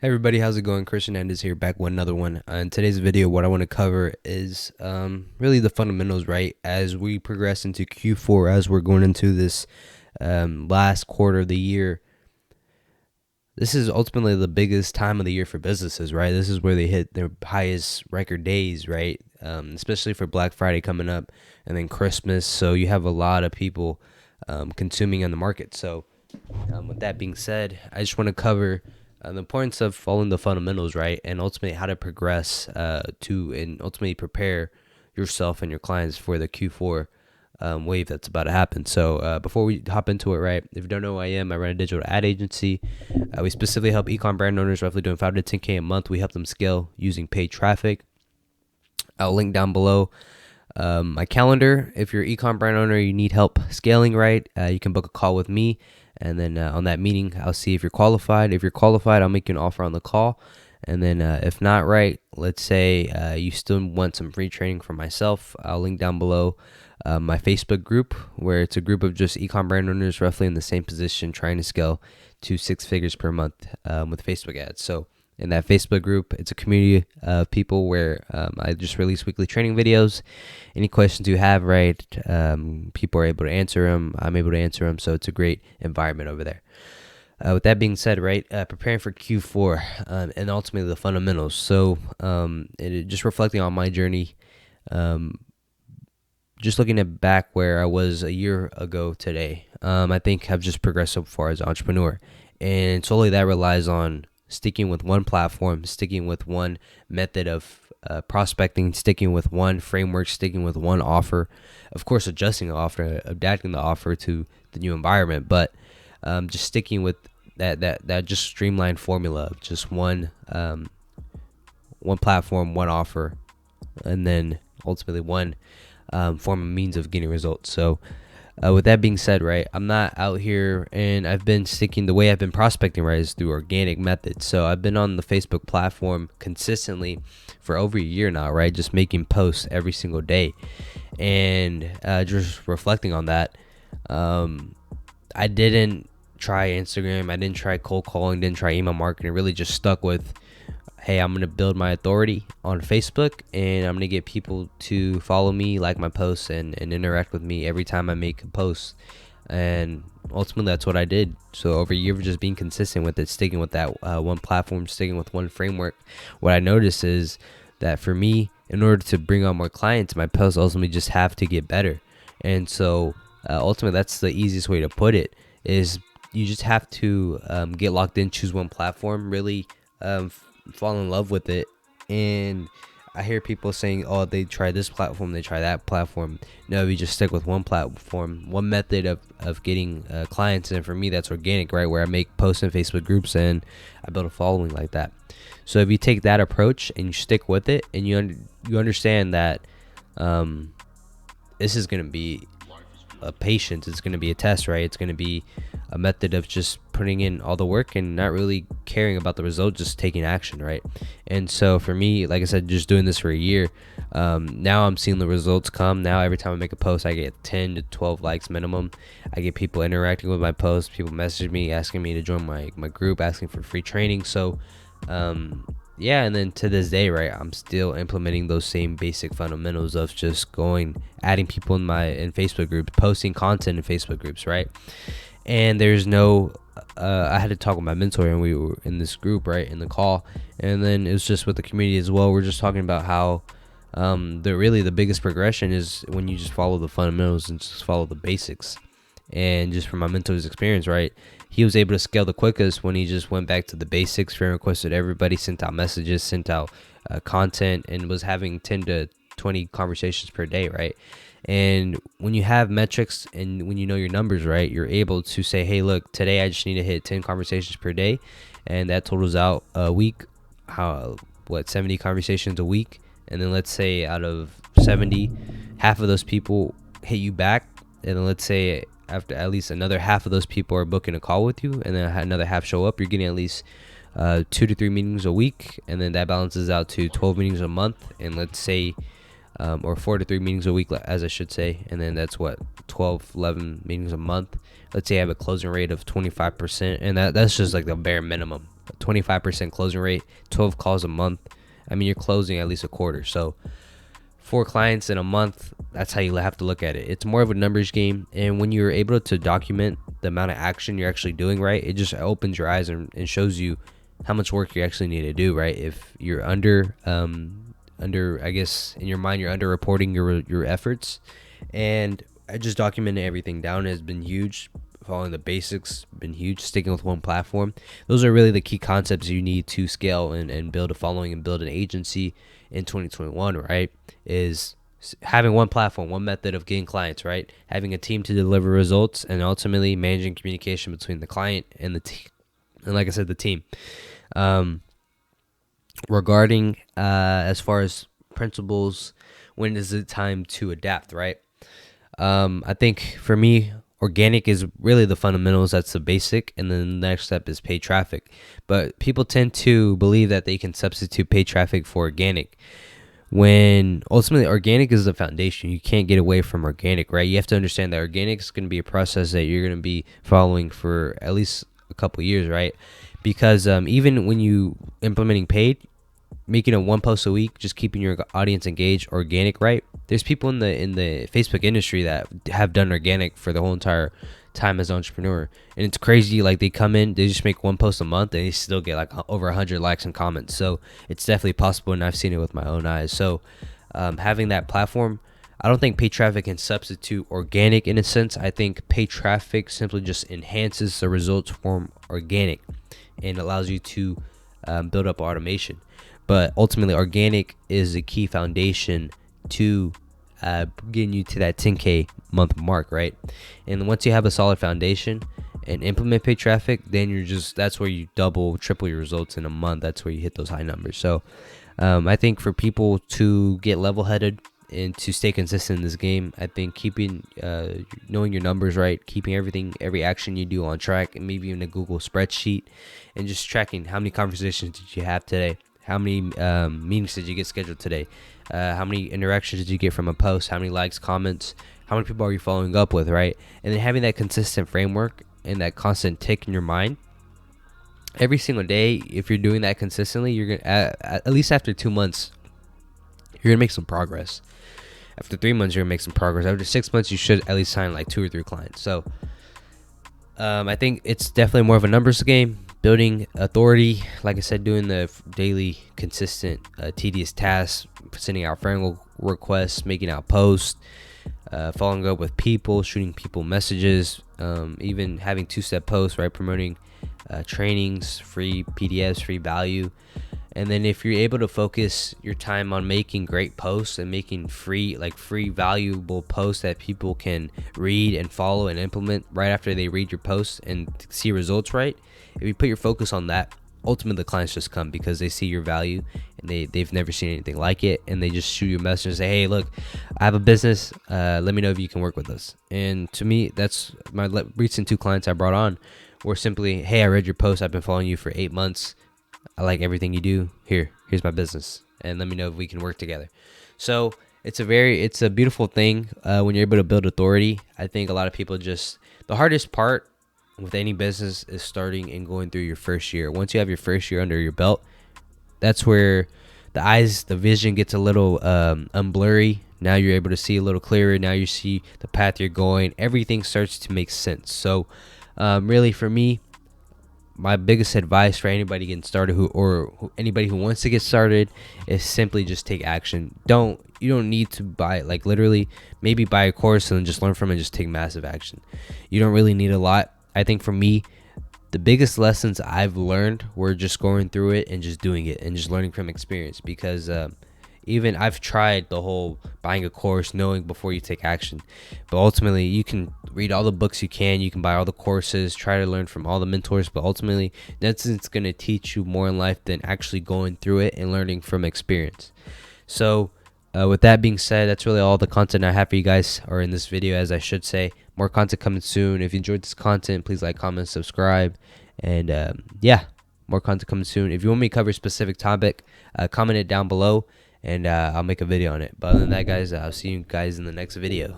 Hey everybody, how's it going? Chris Hernandez here, back with another one. In today's video, what I want to cover is really the fundamentals, right? As we progress into Q4, as we're going into this last quarter of the year, this is ultimately the biggest time of the year for businesses, right? This is where they hit their highest record days, right? Especially for Black Friday coming up and then Christmas. So you have a lot of people consuming on the market. So with that being said, I just want to cover the importance of following the fundamentals, right? And ultimately how to progress and ultimately prepare yourself and your clients for the Q4 wave that's about to happen. So before we hop into it, right, if you don't know who I am, I run a digital ad agency. We specifically help ecom brand owners roughly doing 5 to 10K a month. We help them scale using paid traffic. I'll link down below my calendar. If you're an ecom brand owner, you need help scaling, right? You can book a call with me. And then on that meeting, I'll see if you're qualified. If you're qualified, I'll make you an offer on the call. And then if not, right, let's say you still want some free training from myself, I'll link down below my Facebook group, where it's a group of just ecom brand owners roughly in the same position trying to scale to 6 figures per month with Facebook ads. So in that Facebook group, it's a community of people where I just release weekly training videos. Any questions you have, right, people are able to answer them. I'm able to answer them. So it's a great environment over there. With that being said, right, preparing for Q4 and ultimately the fundamentals. So just reflecting on my journey, just looking at back where I was a year ago today, I think I've just progressed so far as an entrepreneur. And solely that relies on sticking with one platform, sticking with one method of prospecting, sticking with one framework, sticking with one offer. Of course, adjusting the offer, adapting the offer to the new environment, but just sticking with that just streamlined formula of just one platform, one offer, and then ultimately one form of means of getting results. So with that being said, right, I'm not out here, and I've been sticking, the way I've been prospecting, right, is through organic methods. So I've been on the Facebook platform consistently for over a year now, right, just making posts every single day. And just reflecting on that, I didn't try Instagram, I didn't try cold calling, didn't try email marketing, really just stuck with, hey, I'm going to build my authority on Facebook, and I'm going to get people to follow me, like my posts, and interact with me every time I make a post. And ultimately, that's what I did. So over a year of just being consistent with it, sticking with that one platform, sticking with one framework, what I noticed is that for me, in order to bring on more clients, my posts ultimately just have to get better. And so ultimately, that's the easiest way to put it, is you just have to get locked in, choose one platform, really fall in love with it. And I hear people saying, oh, they try this platform, they try that platform. No, we just stick with one platform, one method of getting clients. And for me, that's organic, right, where I make posts in Facebook groups and I build a following like that. So if you take that approach and you stick with it, and you understand that this is going to be a patience, it's going to be a test, right? It's going to be a method of just putting in all the work and not really caring about the result, just taking action, right? And so for me, like I said, just doing this for a year, now I'm seeing the results come. Now every time I make a post, I get 10 to 12 likes minimum. I get people interacting with my posts, people message me asking me to join my group, asking for free training. So yeah, and then to this day, right, I'm still implementing those same basic fundamentals of just adding people in Facebook groups, posting content in Facebook groups, right? And there's no I had to talk with my mentor, and we were in this group, right, in the call, and then it was just with the community as well. We're just talking about how the biggest progression is when you just follow the fundamentals and just follow the basics. And just from my mentor's experience, right, he was able to scale the quickest when he just went back to the basics, friend requested everybody, sent out messages, sent out content, and was having 10 to 20 conversations per day, right? And when you have metrics and when you know your numbers, right, you're able to say, hey, look, today I just need to hit 10 conversations per day, and that totals out a week, 70 conversations a week. And then let's say out of 70, half of those people hit you back, and then let's say after at least another half of those people are booking a call with you, and then another half show up, you're getting at least 2 to 3 meetings a week, and then that balances out to 12 meetings a month. And let's say or 4 to 3 meetings a week, as I should say, and then that's what, 12, 11 meetings a month. Let's say I have a closing rate of 25%, and that's just like the bare minimum 25% closing rate, 12 calls a month. I mean, you're closing at least a quarter. So 4 clients in a month, that's how you have to look at it. It's more of a numbers game. And when you're able to document the amount of action you're actually doing, right, it just opens your eyes and shows you how much work you actually need to do, right? If you're under, I guess in your mind, you're under reporting your efforts. And I just documented everything down has been huge. Following the basics been huge. Sticking with one platform, those are really the key concepts you need to scale and build a following and build an agency in 2021, right? Is having one platform, one method of getting clients, right? Having a team to deliver results, and ultimately managing communication between the client and the team. And like I said, the team. Regarding as far as principles, when is it time to adapt, right? I think for me, organic is really the fundamentals. That's the basic. And then the next step is paid traffic. But people tend to believe that they can substitute paid traffic for organic, when ultimately organic is the foundation. You can't get away from organic, right? You have to understand that organic is going to be a process that you're going to be following for at least a couple years, right? Because even when you implementing paid, making a one post a week, just keeping your audience engaged, organic, right? There's people in the Facebook industry that have done organic for the whole entire time as an entrepreneur, and it's crazy. Like, they come in, they just make one post a month, and they still get like over 100 likes and comments. So it's definitely possible, and I've seen it with my own eyes. So having that platform, I don't think paid traffic can substitute organic in a sense. I think paid traffic simply just enhances the results from organic and allows you to build up automation. But ultimately, organic is the key foundation to getting you to that 10K month mark, right? And once you have a solid foundation and implement paid traffic, then that's where you double, triple your results in a month. That's where you hit those high numbers. So I think for people to get level-headed and to stay consistent in this game, I think keeping knowing your numbers right, keeping every action you do on track, and maybe even a Google spreadsheet, and just tracking how many conversations did you have today, how many meetings did you get scheduled today, how many interactions did you get from a post, how many likes, comments, how many people are you following up with, right? And then having that consistent framework and that constant tick in your mind every single day. If you're doing that consistently, you're gonna at least after 2 months, you're gonna make some progress. After 3 months, you're gonna make some progress. After 6 months, you should at least sign like 2 or 3 clients. So I think it's definitely more of a numbers game, building authority. Like I said, doing the daily, consistent, tedious tasks, sending out friend requests, making out posts, following up with people, shooting people messages, even having 2-step posts, right? Promoting trainings, free PDFs, free value. And then if you're able to focus your time on making great posts and making free valuable posts that people can read and follow and implement right after they read your posts and see results, right? If you put your focus on that, ultimately the clients just come because they see your value and they've never seen anything like it, and they just shoot you a message and say, hey, look, I have a business, let me know if you can work with us. And to me, that's my recent 2 clients I brought on were simply, hey, I read your post, I've been following you for 8 months, I like everything you do. Here's my business, and let me know if we can work together. So it's a beautiful thing when you're able to build authority. I think a lot of people the hardest part with any business is starting and going through your first year. Once you have your first year under your belt, that's where the vision gets a little blurry. Now you're able to see a little clearer. Now you see the path you're going. Everything starts to make sense. So really, for me, my biggest advice for anybody getting started anybody who wants to get started is simply just take action. You don't need to buy, like, literally maybe buy a course and then just learn from it and just take massive action. You don't really need a lot. I think for me, the biggest lessons I've learned were just going through it and just doing it and just learning from experience, because even I've tried the whole buying a course, knowing before you take action. But ultimately, you can read all the books you can buy all the courses, try to learn from all the mentors, but ultimately, that's going to teach you more in life than actually going through it and learning from experience. So with that being said, that's really all the content I have for you guys, or in this video, as I should say. More content coming soon. If you enjoyed this content, please like, comment, subscribe, and yeah, more content coming soon. If you want me to cover a specific topic, comment it down below, and I'll make a video on it. But other than that, guys, I'll see you guys in the next video.